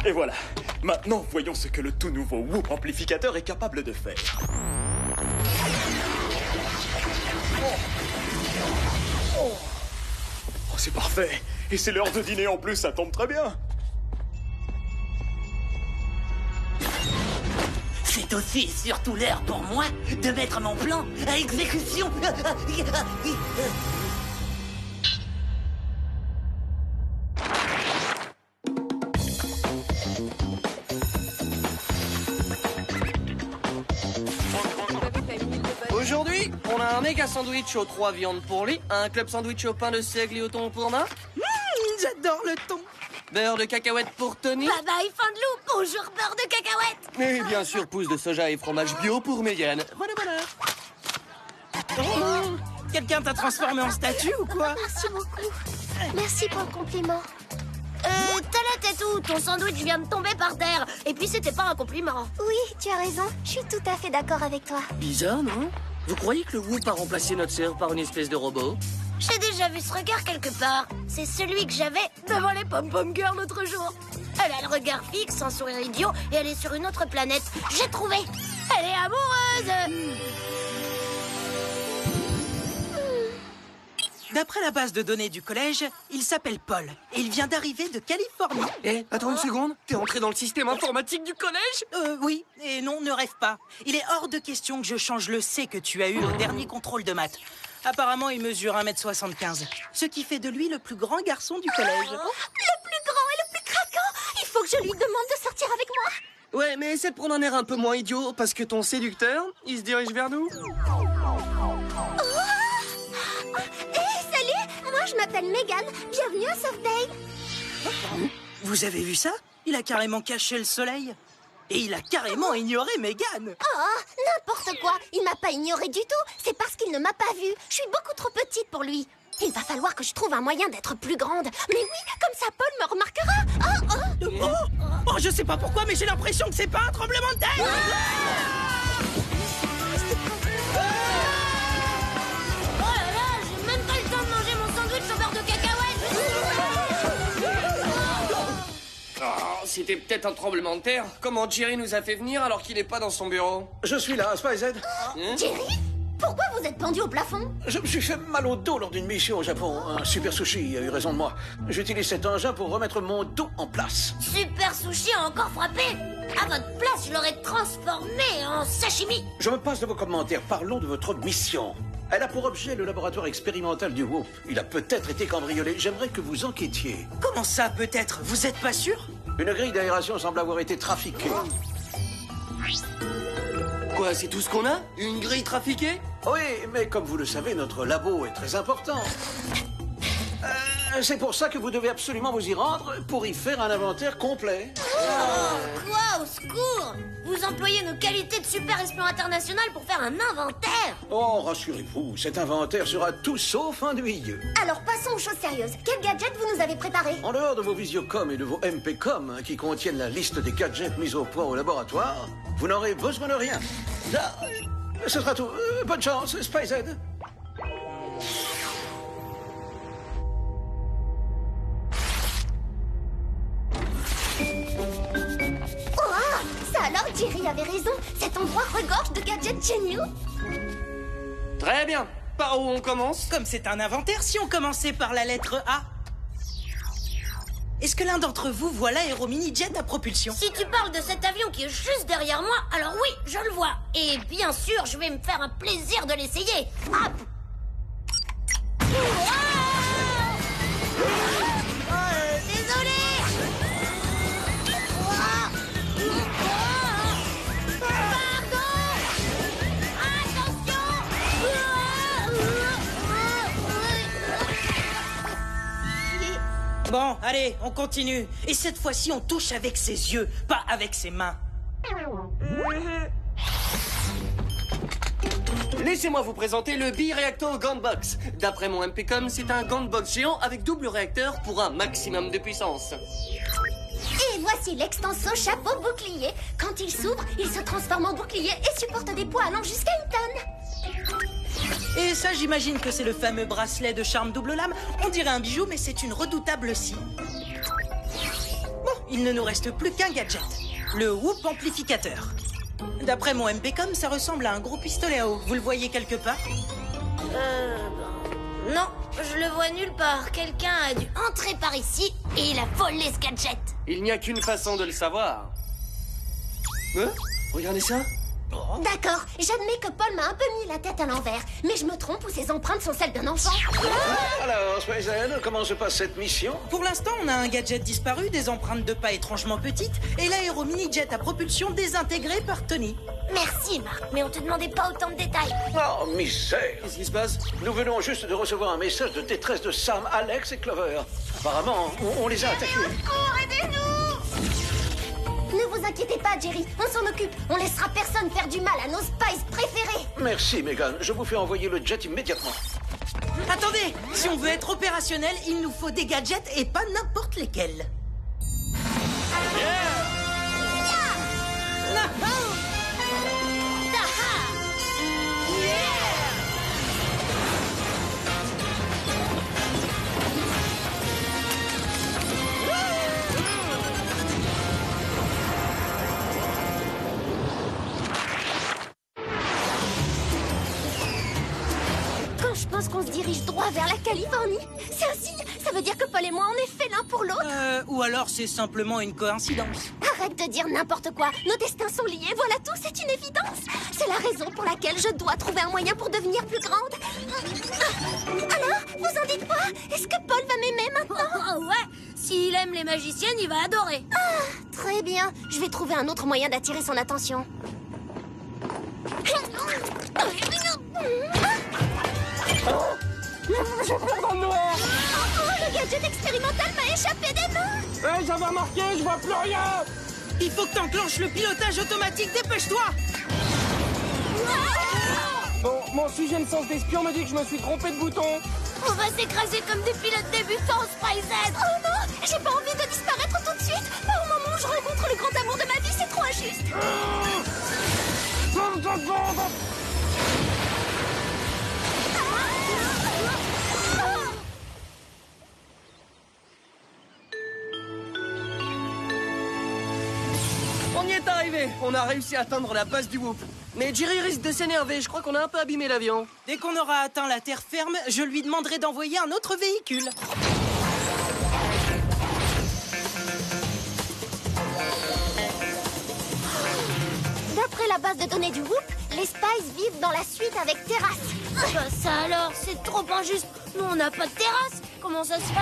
Et voilà. Maintenant, voyons ce que le tout nouveau Whoop amplificateur est capable de faire. Oh, c'est parfait. Et c'est l'heure de dîner en plus, ça tombe très bien. C'est aussi et surtout l'heure pour moi de mettre mon plan à exécution. Aujourd'hui, on a un méga sandwich aux 3 viandes pour lui, un club sandwich au pain de seigle et au thon pour Marc, J'adore le thon. beurre de cacahuète pour Tony, Bye bye, fin de loup. Bonjour, beurre de cacahuète. et bien sûr pousse de soja et fromage bio pour Mégane. Voilà, voilà. Oh, quelqu'un t'a transformé en statue ou quoi? Merci beaucoup. Merci pour le compliment. T'as la tête où? Ton sandwich vient de tomber par terre. Et puis c'était pas un compliment. Oui, tu as raison. Je suis tout à fait d'accord avec toi. Bizarre, non? Vous croyez que le Whoop a remplacé notre sœur par une espèce de robot? J'ai déjà vu ce regard quelque part. C'est celui que j'avais devant les pom-pom girls l'autre jour. Elle a le regard fixe, un sourire idiot, et elle est sur une autre planète. J'ai trouvé. Elle est amoureuse. D'après la base de données du collège, il s'appelle Paul et il vient d'arriver de Californie. Eh, attends une seconde. T'es entré dans le système informatique du collège? Oui, et non, ne rêve pas. Il est hors de question que je change le C que tu as eu au dernier contrôle de maths. Apparemment, il mesure 1m75, ce qui fait de lui le plus grand garçon du collège. Le plus grand et le plus craquant. Il faut que je lui demande de sortir avec moi. Ouais, mais essaie de prendre un air un peu moins idiot, parce que ton séducteur, il se dirige vers nous. Salut, moi je m'appelle Megan. Bienvenue à Softdale. Vous avez vu ça? Il a carrément caché le soleil. Et il a carrément ignoré Megan. Oh, n'importe quoi. Il m'a pas ignoré du tout. C'est parce qu'il ne m'a pas vue. Je suis beaucoup trop petite pour lui. Il va falloir que je trouve un moyen d'être plus grande. Mais oui, comme ça Paul me remarquera. Oh, je sais pas pourquoi, mais j'ai l'impression que c'est pas un tremblement de terre. Oh là là, j'ai même pas le temps de manger mon sandwich au beurre de cacahuète. Oh, c'était peut-être un tremblement de terre. Comment Jerry nous a fait venir alors qu'il est pas dans son bureau? Je suis là, SpyZ. Jerry, pourquoi vous êtes pendu au plafond? Je me suis fait mal au dos lors d'une mission au Japon. Un super sushi a eu raison de moi. J'utilise cet engin pour remettre mon dos en place. Super Sushi a encore frappé. À votre place, je l'aurais transformé en sashimi. Je me passe de vos commentaires. Parlons de votre mission. Elle a pour objet le laboratoire expérimental du Whoop. Il a peut-être été cambriolé. J'aimerais que vous enquêtiez. Comment ça, peut-être? Vous êtes pas sûr? Une grille d'aération semble avoir été trafiquée. Quoi, c'est tout ce qu'on a? Une grille trafiquée? Oui, mais comme vous le savez, notre labo est très important. C'est pour ça que vous devez absolument vous y rendre pour y faire un inventaire complet. Quoi, au secours? Vous employez nos qualités de super espion international pour faire un inventaire? Oh, rassurez-vous, cet inventaire sera tout sauf ennuyeux. Alors passons aux choses sérieuses. Quel gadget vous nous avez préparé? En dehors de vos visiocom et de vos MPcom qui contiennent la liste des gadgets mis au point au laboratoire, vous n'aurez besoin de rien. Là, ce sera tout. Bonne chance, SpyZ. Ça alors, Jerry avait raison. Cet endroit regorge de gadgets géniaux. Très bien. Par où on commence? Comme c'est un inventaire, si on commençait par la lettre A. Est-ce que l'un d'entre vous voit l'aéro mini-jet à propulsion? Si tu parles de cet avion qui est juste derrière moi, alors oui, je le vois. Et bien sûr, je vais me faire un plaisir de l'essayer. Hop! Désolé! Bon, allez, on continue. Et cette fois-ci, on touche avec ses yeux, pas avec ses mains. Laissez-moi vous présenter le Bi-Reacto Gunbox. D'après mon MPcom, c'est un gunbox géant avec double réacteur pour un maximum de puissance. Et voici l'extenso chapeau bouclier. Quand il s'ouvre, il se transforme en bouclier et supporte des poids allant jusqu'à 1 tonne. Et ça, j'imagine que c'est le fameux bracelet de charme double lame. On dirait un bijou, mais c'est une redoutable scie. Bon, il ne nous reste plus qu'un gadget. Le Whoop amplificateur. D'après mon MPCOM, ça ressemble à un gros pistolet à eau. Vous le voyez quelque part? Non, je le vois nulle part. Quelqu'un a dû entrer par ici et il a volé ce gadget. Il n'y a qu'une façon de le savoir. Hein? Regardez ça. D'accord, j'admets que Paul m'a un peu mis la tête à l'envers. Mais je me trompe ou ces empreintes sont celles d'un enfant? Alors, Spazen, comment se passe cette mission? Pour l'instant, on a un gadget disparu, des empreintes de pas étrangement petites, et l'aéro mini-jet à propulsion désintégré par Tony. Merci, Marc, mais on te demandait pas autant de détails. Oh, misère! Qu'est-ce qui se passe? Nous venons juste de recevoir un message de détresse de Sam, Alex et Clover. Apparemment, on les a attaqués. Ne vous inquiétez pas, Jerry, on s'en occupe. On laissera personne faire du mal à nos Spies préférés. Merci, Megan. Je vous fais envoyer le jet immédiatement. Attendez, si on veut être opérationnel, il nous faut des gadgets et pas n'importe lesquels. Quand je pense qu'on se dirige droit vers la Californie, c'est un signe. Ça veut dire que Paul et moi, on est faits l'un pour l'autre. Ou alors c'est simplement une coïncidence. Arrête de dire n'importe quoi. Nos destins sont liés, voilà tout, c'est une évidence. C'est la raison pour laquelle je dois trouver un moyen pour devenir plus grande. Alors, vous en dites quoi? Est-ce que Paul va m'aimer maintenant? Oh, ouais, s'il aime les magiciennes, il va adorer. Très bien, je vais trouver un autre moyen d'attirer son attention. Je perds dans le noir. Oh, le gadget expérimental m'a échappé des mains. J'avais remarqué, je vois plus rien. Il faut que t'enclenches le pilotage automatique, dépêche-toi! Bon, mon sixième sens d'espion me dit que je me suis trompé de bouton. On va s'écraser comme des pilotes débutants, Spyzen. Oh non, j'ai pas envie de disparaître tout de suite. Pas au moment où je rencontre le grand amour de ma vie, c'est trop injuste. On y est arrivé. On a réussi à atteindre la base du Whoop. Mais Jerry risque de s'énerver. Je crois qu'on a un peu abîmé l'avion. Dès qu'on aura atteint la terre ferme, je lui demanderai d'envoyer un autre véhicule. D'après la base de données du Whoop, les Spies vivent dans la suite avec terrasse. Bah ça alors, c'est trop injuste. Nous, on n'a pas de terrasse. Comment ça se fait?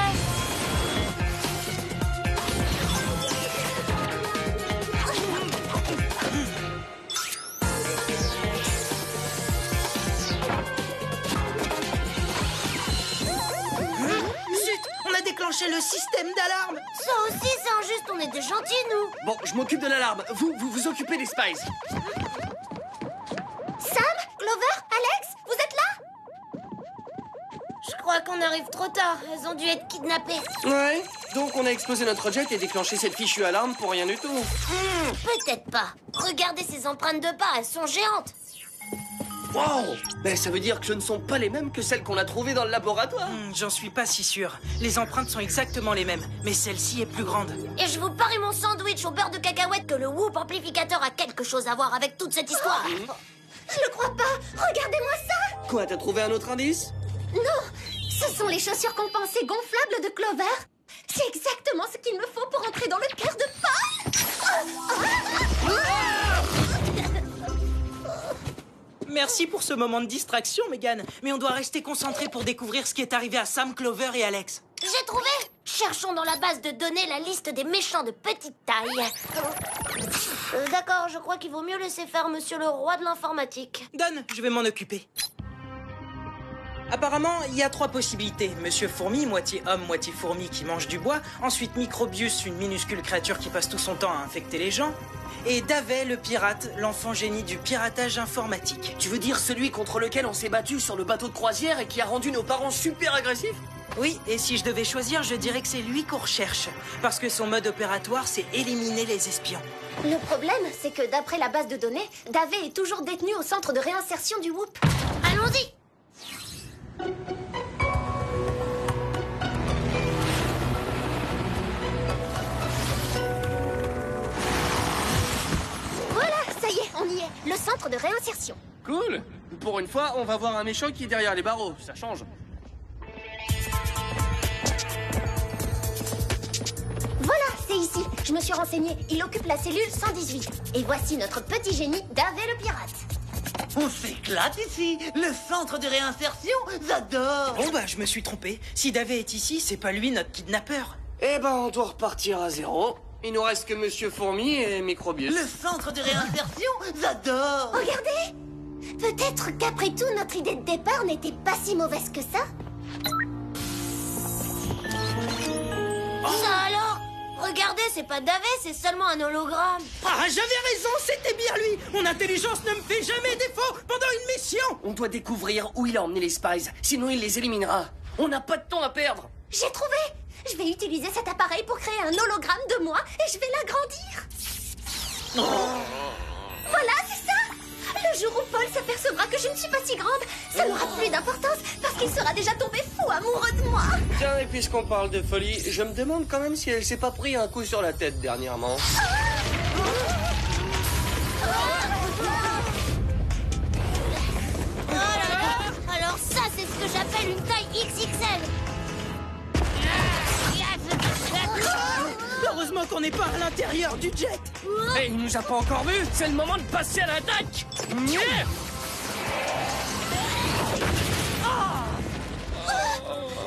Zut, on a déclenché le système d'alarme. Ça aussi, c'est injuste. On est des gentils, nous. Bon, je m'occupe de l'alarme. Vous occupez des Spies. Sam, Clover, Alex, vous êtes là? Je crois qu'on arrive trop tard. Elles ont dû être kidnappées. Ouais. Donc on a explosé notre jet et déclenché cette fichue alarme pour rien du tout. Peut-être pas. Regardez ces empreintes de pas, elles sont géantes. Wow. Ben ça veut dire que ce ne sont pas les mêmes que celles qu'on a trouvées dans le laboratoire. J'en suis pas si sûr. Les empreintes sont exactement les mêmes, mais celle-ci est plus grande. Et je vous parie mon sandwich au beurre de cacahuète que le Whoop amplificateur a quelque chose à voir avec toute cette histoire. Je le crois pas. Regardez-moi ça. Quoi, t'as trouvé un autre indice? Non, ce sont les chaussures compensées gonflables de Clover. C'est exactement ce qu'il me faut pour entrer dans le cœur de Paul. Merci pour ce moment de distraction, Megan. Mais on doit rester concentré pour découvrir ce qui est arrivé à Sam, Clover et Alex. J'ai trouvé. Cherchons dans la base de données la liste des méchants de petite taille. D'accord, je crois qu'il vaut mieux laisser faire monsieur le roi de l'informatique. Donne, je vais m'en occuper. Apparemment, il y a 3 possibilités. Monsieur Fourmi, moitié homme, moitié fourmi qui mange du bois. Ensuite, Microbius, une minuscule créature qui passe tout son temps à infecter les gens. Et Davet, le pirate, l'enfant génie du piratage informatique. Tu veux dire celui contre lequel on s'est battu sur le bateau de croisière et qui a rendu nos parents super agressifs? Oui, et si je devais choisir, je dirais que c'est lui qu'on recherche. Parce que son mode opératoire, c'est éliminer les espions. Le problème, c'est que d'après la base de données, Davet est toujours détenu au centre de réinsertion du Whoop. Allons-y. le centre de réinsertion. Cool. Pour une fois, on va voir un méchant qui est derrière les barreaux. Ça change. Voilà, c'est ici. Je me suis renseignée. Il occupe la cellule 118. Et voici notre petit génie, Davé le pirate. On s'éclate ici. Le centre de réinsertion, j'adore. Bon bah, je me suis trompé. Si Davé est ici, c'est pas lui notre kidnappeur. Eh ben, on doit repartir à zéro. Il nous reste que Monsieur Fourmi et Microbius. Le centre de réinsertion, j'adore. Regardez! Peut-être qu'après tout, notre idée de départ n'était pas si mauvaise que ça. Ça alors? Regardez, c'est pas Davé, c'est seulement un hologramme. Ah, j'avais raison, c'était bien lui. Mon intelligence ne me fait jamais défaut pendant une mission. On doit découvrir où il a emmené les Spies, sinon il les éliminera. On n'a pas de temps à perdre. J'ai trouvé! Je vais utiliser cet appareil pour créer un hologramme de moi et je vais l'agrandir. Voilà, c'est ça! Le jour où Paul s'apercevra que je ne suis pas si grande, ça n'aura plus d'importance parce qu'il sera déjà tombé fou amoureux de moi. Tiens, et puisqu'on parle de folie, je me demande quand même si elle s'est pas pris un coup sur la tête dernièrement. Oh là là. Alors ça, c'est ce que j'appelle une taille XXL. Heureusement qu'on n'est pas à l'intérieur du jet. Et il nous a pas encore vu. C'est le moment de passer à l'attaque.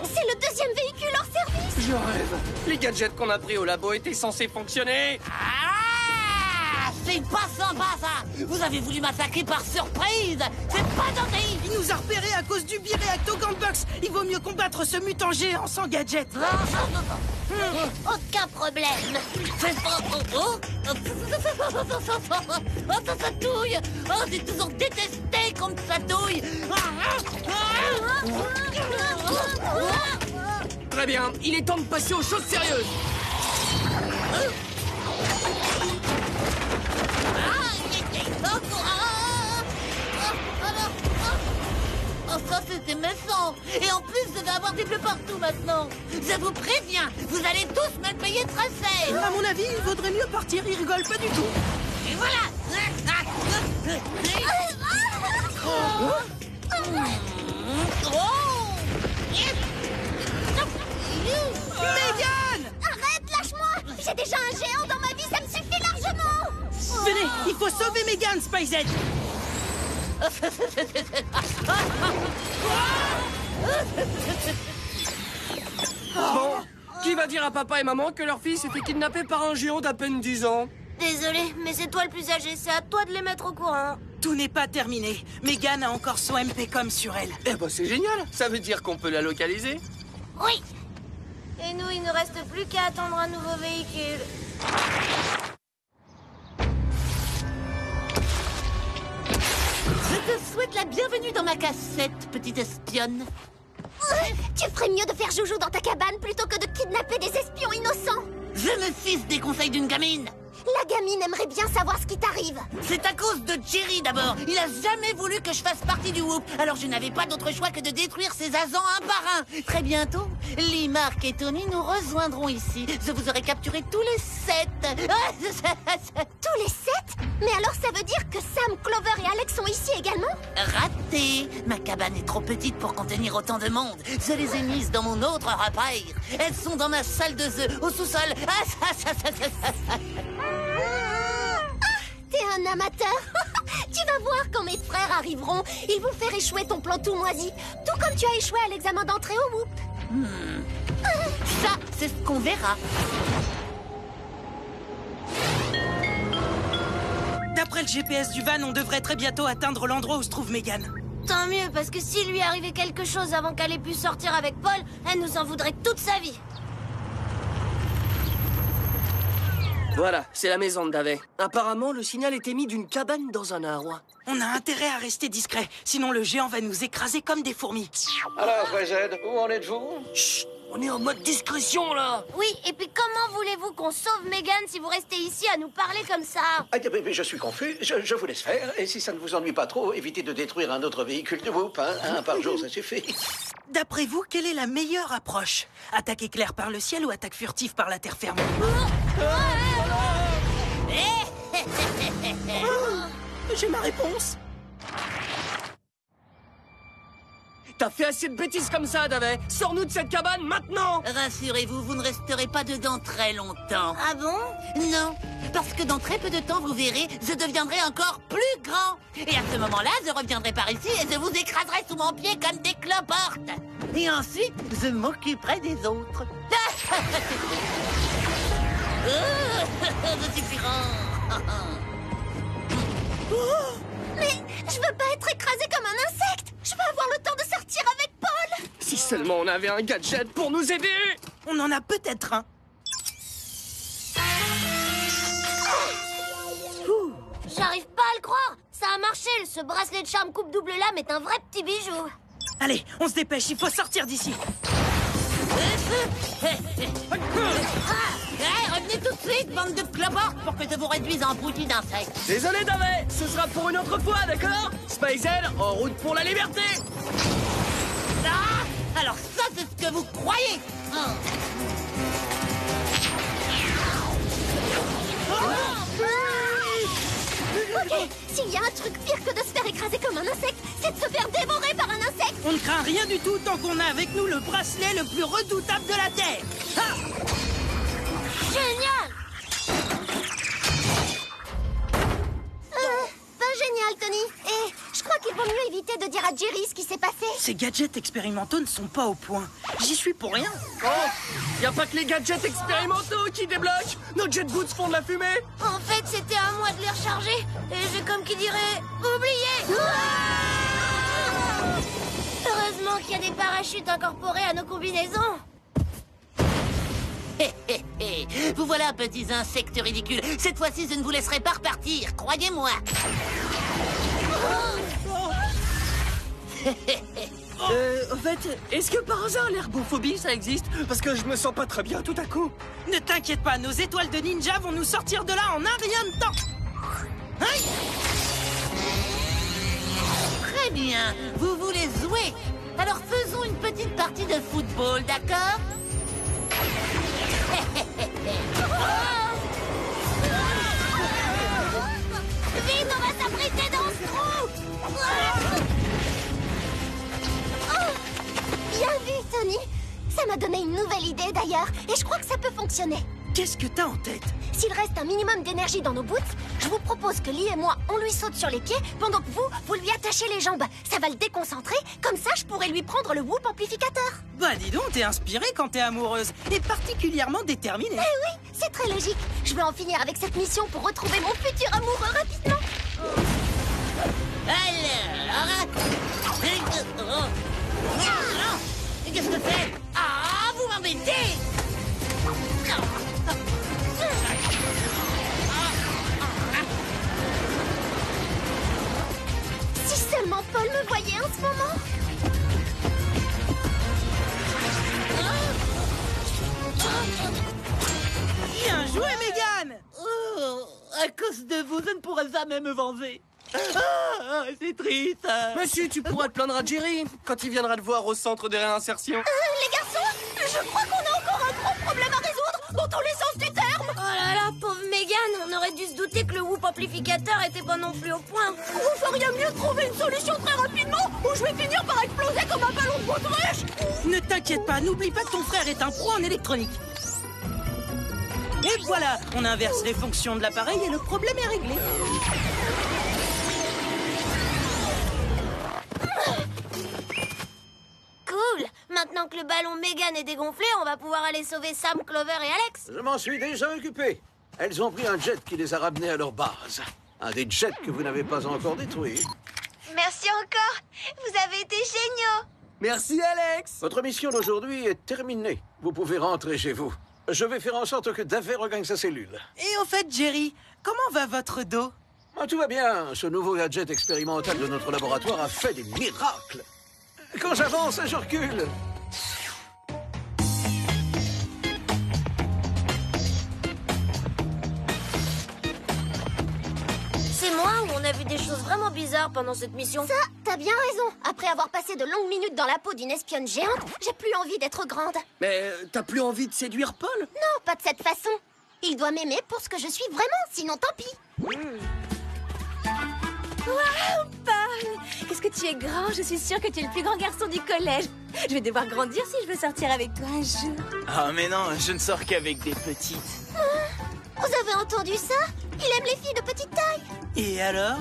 C'est le deuxième véhicule hors service. Je rêve. Les gadgets qu'on a pris au labo étaient censés fonctionner. Ah, c'est pas sympa ça. Vous avez voulu m'attaquer par surprise. C'est pas gentil. Il nous a repérés à cause du Bireacto Gantbox. Il vaut mieux combattre ce mutant géant sans gadget. Aucun problème. C'est pas... Oh, ça chatouille. Oh, j'ai toujours détesté comme ça touille. Très bien. Il est temps de passer aux choses sérieuses. Oh, ça c'était méchant. Et en plus, je vais avoir des bleus partout maintenant. Je vous préviens, vous allez tous me le payer très cher. À mon avis, il vaudrait mieux partir. Il rigole pas du tout. Et voilà. Megan! Arrête, lâche-moi! J'ai déjà un géant dans ma vie, ça me suffit largement! Venez, il faut sauver Megan, SpyZ. Bon, qui va dire à papa et maman que leur fils était kidnappé par un géant d'à peine 10 ans? Désolé, mais c'est toi le plus âgé, c'est à toi de les mettre au courant. Tout n'est pas terminé. Megan a encore son MPCOM sur elle. Eh ben c'est génial. Ça veut dire qu'on peut la localiser. Oui. Et nous, il ne reste plus qu'à attendre un nouveau véhicule. Je te souhaite la bienvenue dans ma cassette, petite espionne. Tu ferais mieux de faire joujou dans ta cabane plutôt que de kidnapper des espions innocents. Je me fiche des conseils d'une gamine. La gamine aimerait bien savoir ce qui t'arrive. C'est à cause de Jerry d'abord. Il a jamais voulu que je fasse partie du Whoop. Alors je n'avais pas d'autre choix que de détruire ses agents un par un. Très bientôt, Lee, Mark et Tony nous rejoindront ici. Je vous aurai capturé tous les 7. Tous les 7? Mais alors ça veut dire que Sam, Clover et Alex sont ici également? Raté. Ma cabane est trop petite pour contenir autant de monde. Je les ai mises dans mon autre repère. Elles sont dans ma salle de jeu, au sous-sol. T'es un amateur. Tu vas voir quand mes frères arriveront. Ils vont faire échouer ton plan tout moisi. Tout comme tu as échoué à l'examen d'entrée au Whoop. Ça, c'est ce qu'on verra. D'après le GPS du van, on devrait très bientôt atteindre l'endroit où se trouve Megan. Tant mieux, parce que s'il lui arrivait quelque chose avant qu'elle ait pu sortir avec Paul, elle nous en voudrait toute sa vie. Voilà, c'est la maison de Davé. Apparemment, le signal est émis d'une cabane dans un arbre. On a intérêt à rester discret, sinon le géant va nous écraser comme des fourmis. Alors, SpyZ, où en êtes-vous? Chut, on est en mode discrétion, là. Oui, et puis comment voulez-vous qu'on sauve Megan si vous restez ici à nous parler comme ça? Ah, mais je suis confus, je vous laisse faire. Et si ça ne vous ennuie pas trop, évitez de détruire un autre véhicule de Whoop, hein. Un par jour, ça suffit. D'après vous, quelle est la meilleure approche? Attaque éclair par le ciel ou attaque furtive par la terre ferme? J'ai ma réponse. T'as fait assez de bêtises comme ça, Davet. Sors-nous de cette cabane maintenant. Rassurez-vous, vous ne resterez pas dedans très longtemps. Ah bon? Non, parce que dans très peu de temps, vous verrez, je deviendrai encore plus grand. Et à ce moment-là, je reviendrai par ici et je vous écraserai sous mon pied comme des cloportes. Et ensuite, je m'occuperai des autres. Je suis plus grand. Mais je veux pas être écrasée comme un insecte. Je veux avoir le temps de sortir avec Paul. Si seulement on avait un gadget pour nous aider. On en a peut-être un. J'arrive pas à le croire. Ça a marché. Ce bracelet de charme coupe double lame est un vrai petit bijou. Allez, on se dépêche, il faut sortir d'ici. Revenez tout de suite, bande de cloportes, pour que je vous réduise en bouillie d'insectes. Désolé, Davet. Ce sera pour une autre fois, d'accord? Spazel, en route pour la liberté. Ah, alors ça, c'est ce que vous croyez. Ok, s'il y a un truc pire que de se faire écraser comme un insecte, c'est de se faire dévorer par un insecte. On ne craint rien du tout tant qu'on a avec nous le bracelet le plus redoutable de la Terre. Ah! Génial! Pas génial, Tony. Et je crois qu'il vaut mieux éviter de dire à Jerry ce qui s'est passé. Ces gadgets expérimentaux ne sont pas au point. J'y suis pour rien. Oh, y a pas que les gadgets expérimentaux qui débloquent. Nos jet boots font de la fumée. En fait, c'était à moi de les recharger. Et j'ai comme qui dirait... oublié! Heureusement qu'il y a des parachutes incorporés à nos combinaisons. Vous voilà, petits insectes ridicules. Cette fois-ci, je ne vous laisserai pas repartir, croyez-moi. En fait, est-ce que par hasard l'herbophobie ça existe? Parce que je me sens pas très bien tout à coup. Ne t'inquiète pas, nos étoiles de ninja vont nous sortir de là en un rien de temps. Aïe! Très bien, vous voulez jouer. Alors faisons une petite partie de football, d'accord? Vite, on va s'abriter dans ce trou! Bien vu, Tony. Ça m'a donné une nouvelle idée d'ailleurs, et je crois que ça peut fonctionner. Qu'est-ce que t'as en tête? S'il reste un minimum d'énergie dans nos boots, je vous propose que Lee et moi, on lui saute sur les pieds, pendant que vous lui attachez les jambes. Ça va le déconcentrer, comme ça je pourrai lui prendre le whoop amplificateur. Bah dis donc, t'es inspirée quand t'es amoureuse, et particulièrement déterminée. Eh oui, c'est très logique. Je veux en finir avec cette mission pour retrouver mon futur amoureux rapidement. Alors... Qu'est-ce que c'est? Ah, vous m'embêtez! Si seulement Paul me voyait en ce moment. Bien joué, Mégane! Oh, à cause de vous, je ne pourrai jamais me venger. Ah, c'est triste. Mais si, tu pourras te plaindre à Jerry quand il viendra te voir au centre de réinsertion. Les garçons, je crois qu'on a encore un gros problème à résoudre dans tous les sens du terme. Oh là là, pauvre Mégane, on aurait dû se douter que le whoop amplificateur était pas non plus au point. Vous feriez mieux de trouver une solution très rapidement ou je vais finir par exploser comme un ballon de baudruche. Ne t'inquiète pas, n'oublie pas que ton frère est un pro en électronique. Et voilà, on inverse les fonctions de l'appareil et le problème est réglé. Cool. Maintenant que le ballon Mégane est dégonflé, on va pouvoir aller sauver Sam, Clover et Alex. Je m'en suis déjà occupé. Elles ont pris un jet qui les a ramenées à leur base. Un des jets que vous n'avez pas encore détruit. Merci encore. Vous avez été géniaux. Merci, Alex. Votre mission d'aujourd'hui est terminée. Vous pouvez rentrer chez vous. Je vais faire en sorte que Davet regagne sa cellule. Et au fait, Jerry, comment va votre dos? Ah, tout va bien. Ce nouveau gadget expérimental de notre laboratoire a fait des miracles. Quand j'avance, je recule. C'est moi ou on a vu des choses vraiment bizarres pendant cette mission? Ça, t'as bien raison. Après avoir passé de longues minutes dans la peau d'une espionne géante, j'ai plus envie d'être grande. Mais t'as plus envie de séduire Paul? Non, pas de cette façon. Il doit m'aimer pour ce que je suis vraiment, sinon tant pis. Waouh, Paul! Qu'est-ce que tu es grand? Je suis sûre que tu es le plus grand garçon du collège. Je vais devoir grandir si je veux sortir avec toi un jour. Oh, mais non, je ne sors qu'avec des petites. Vous avez entendu ça? Il aime les filles de petite taille. Et alors?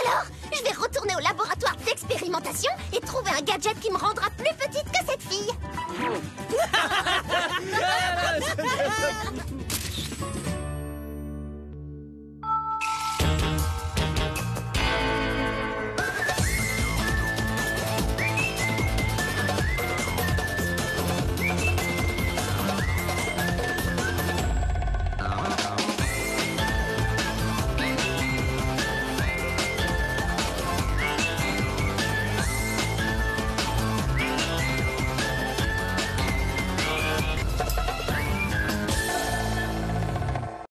Alors, je vais retourner au laboratoire d'expérimentation et trouver un gadget qui me rendra plus petite que cette fille.